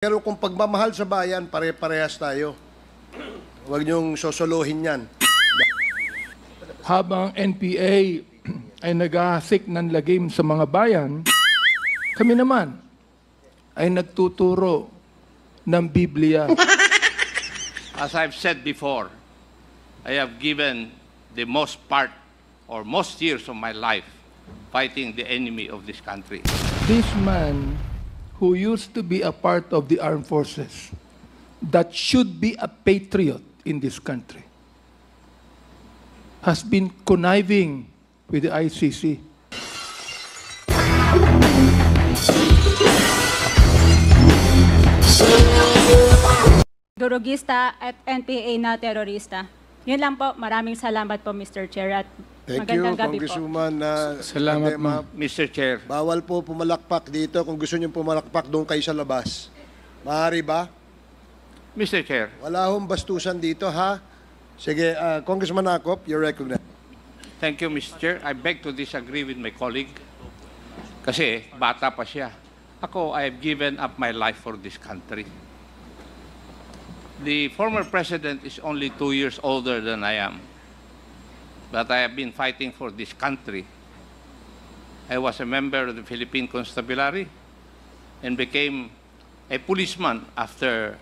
Pero kung pagmamahal sa bayan, pare-parehas tayo. Huwag niyong sosolohin yan. Habang NPA ay naghahasik ng lagim sa mga bayan, kami naman ay nagtuturo ng Biblia. As I've said before, I have given the most part or most years of my life fighting the enemy of this country. This man who used to be a part of the armed forces that should be a patriot in this country has been conniving with the ICC. Durugista at NPA na terorista. Yun lang po. Maraming salamat po, Mr. Chair. At Thank you, magandang gabi po. Congresswoman. Salamat, ma'am. Mr. Chair, Bawal po pumalakpak dito. Kung gusto niyo pumalakpak, doon kayo sa labas. Maaari ba? Mr. Chair, Wala hong bastusan dito, ha? Sige, Congressman Acop, you're recognized. thank you, Mr. Chair. I beg to disagree with my colleague kasi bata pa siya. Ako, I have given up my life for this country. The former president is only 2 years older than I am. But I have been fighting for this country. I was a member of the Philippine Constabulary and became a policeman after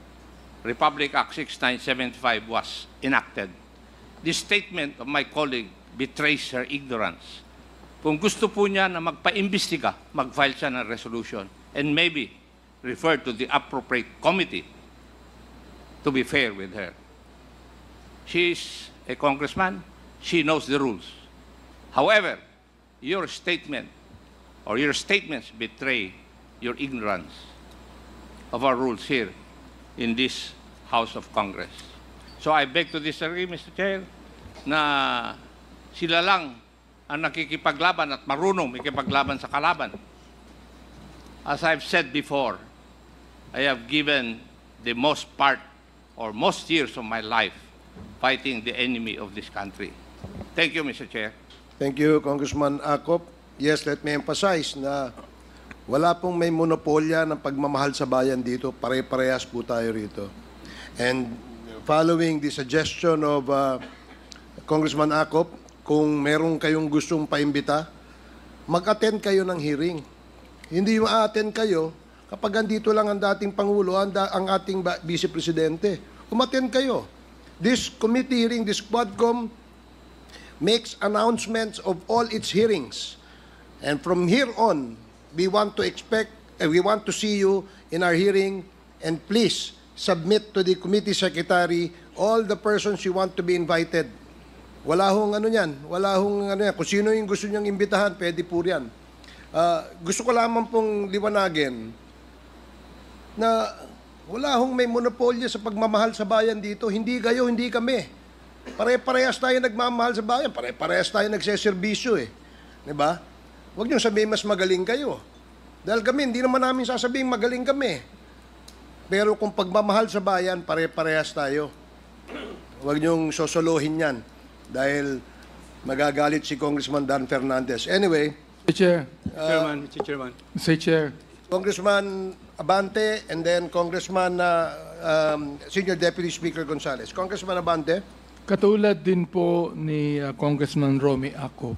Republic Act 6975 was enacted. This statement of my colleague betrays her ignorance. Kung gusto po niya na magpa-imbestiga, mag-file siya ng resolution and maybe refer to the appropriate committee to be fair with her. She is a congressman. She knows the rules. However, your statement or your statements betray your ignorance of our rules here in this House of Congress. So I beg to disagree, Mr. Chair, na sila lang ang nakikipaglaban at marunong makipaglaban sa kalaban. As I've said before, I have given the most part or most years of my life fighting the enemy of this country. Thank you, Mr. Chair. Thank you, Congressman Acop. Yes, let me emphasize na wala pong may monopolya ng pagmamahal sa bayan dito. Pare-parehas po tayo rito. And following the suggestion of Congressman Acop, kung meron kayong gustong paimbita, mag-attend kayo ng hearing. Hindi ma-attend kayo kapag andito lang ang dating Pangulo, ang ating Vice Presidente. Umattend kayo. This committee hearing, this Quadcom, makes announcements of all its hearings. And from here on, we want to see you in our hearing, and please submit to the committee secretary all the persons you want to be invited. Wala hong ano yan, wala hong ano yan. Kung sino yung gusto niyang imbitahan, pwede po yan. Gusto ko lamang pong liwanagin na wala hong may monopolyo sa pagmamahal sa bayan dito. Hindi kayo, hindi kami. Pare-parehas tayo nagmamahal sa bayan. Pare-parehas tayo nagseserbisyo eh. Diba? Huwag niyong sabihin mas magaling kayo. Dahil kami, hindi naman namin sasabihin magaling kami. Pero kung pagmamahal sa bayan, pare-parehas tayo. Huwag niyong sosolohin yan. Dahil magagalit si Congressman Dan Fernandez. Anyway, Mr. Chair, Mr. Chairman. Mr. Chair, Congressman Abante and then Congressman Senior Deputy Speaker Gonzales. Congressman Abante. katulad din po ni Congressman Romy Acop,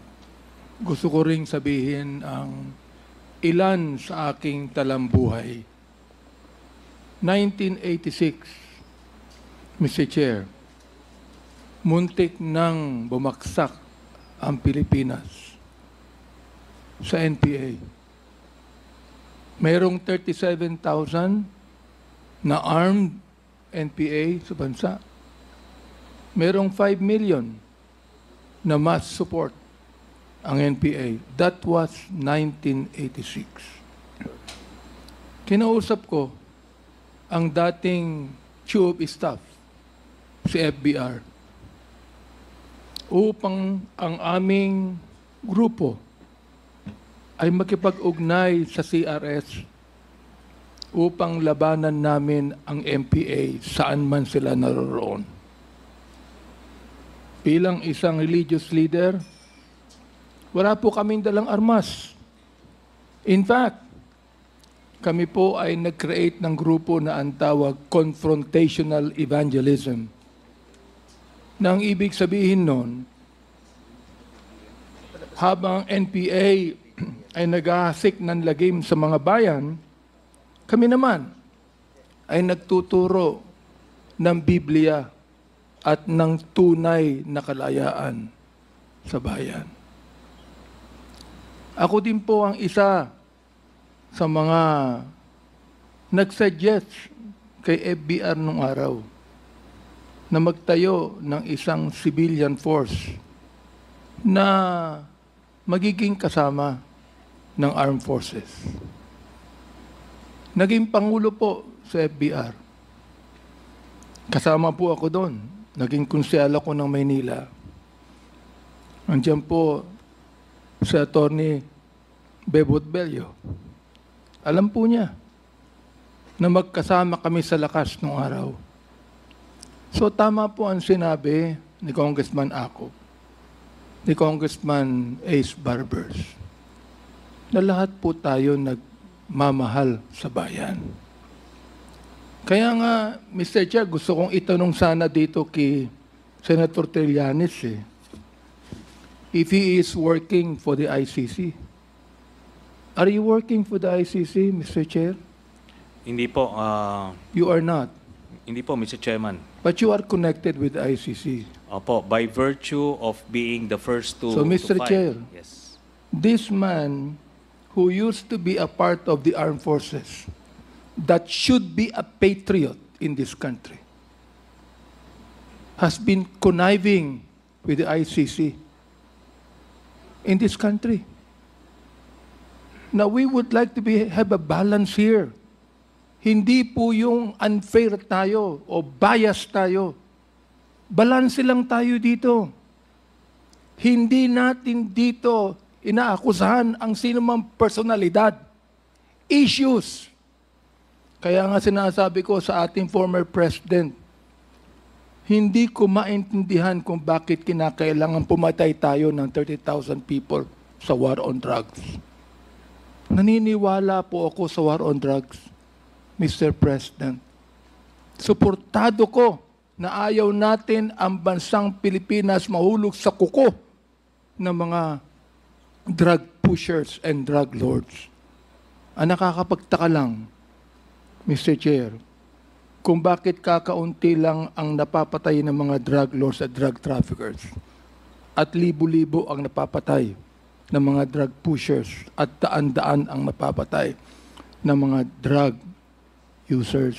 gusto ko ring sabihin ang ilan sa aking talambuhay. 1986, Mr. Chair, muntik nang bumaksak ang Pilipinas sa NPA. Mayroong 37,000 na armed NPA sa bansa. Mayroong 5 million na mass support ang NPA. That was 1986. Kinausap ko ang dating Chief of Staff, si FBR, upang ang aming grupo ay makipag-ugnay sa CRS upang labanan namin ang NPA saan man sila naroroon. Bilang isang religious leader, wala po kaming dalang armas. In fact, kami po ay nag-create ng grupo na ang tawag Confrontational Evangelism. Na ang ibig sabihin nun, habang NPA ay naghahasik ng lagim sa mga bayan, kami naman ay nagtuturo ng Biblia at ng tunay na kalayaan sa bayan. Ako din po ang isa sa mga nag-suggest kay FBR nung araw na magtayo ng isang civilian force na magiging kasama ng armed forces. Naging pangulo po sa FBR. Kasama po ako doon. Naging konsyal ako ng Maynila. Andiyan po si Atty. Bebot Bello. Alam po niya na magkasama kami sa lakas nung araw. So tama po ang sinabi ni Congressman Acop, ni Congressman Ace Barbers, na lahat po tayo nagmamahal sa bayan. Kaya nga, Mr. Chair, gusto kong itanong sana dito kay Senator Trillanes, if he is working for the ICC. Are you working for the ICC, Mr. Chair? Hindi po, You are not. hindi po, Mr. Chairman. But you are connected with the ICC. Opo, by virtue of being the first to So, Mr. to file. Chair. Yes. This man who used to be a part of the armed forces, that should be a patriot in this country, has been conniving with the ICC in this country. Now, we would like to have a balance here. Hindi po yung unfair tayo o bias tayo. Balance lang tayo dito. Hindi natin dito inaakusahan ang sinumang personalidad. Issues. Kaya nga sinasabi ko sa ating former president, hindi ko maintindihan kung bakit kinakailangan pumatay tayo ng 30,000 people sa war on drugs. Naniniwala po ako sa war on drugs, Mr. President. Suportado ko na ayaw natin ang bansang Pilipinas mahulog sa kuko ng mga drug pushers and drug lords. Ang nakakapagtaka lang, Mr. Chair, kung bakit kakaunti lang ang napapatay ng mga drug lords at drug traffickers at libo-libo ang napapatay ng mga drug pushers at daan-daan ang napapatay ng mga drug users.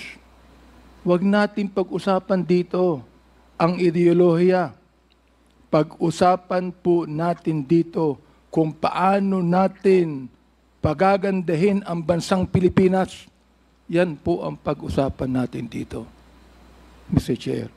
Huwag natin pag-usapan dito ang ideolohiya. Pag-usapan po natin dito kung paano natin pagagandahin ang bansang Pilipinas. Yan po ang pag-usapan natin dito, Mr. Chair.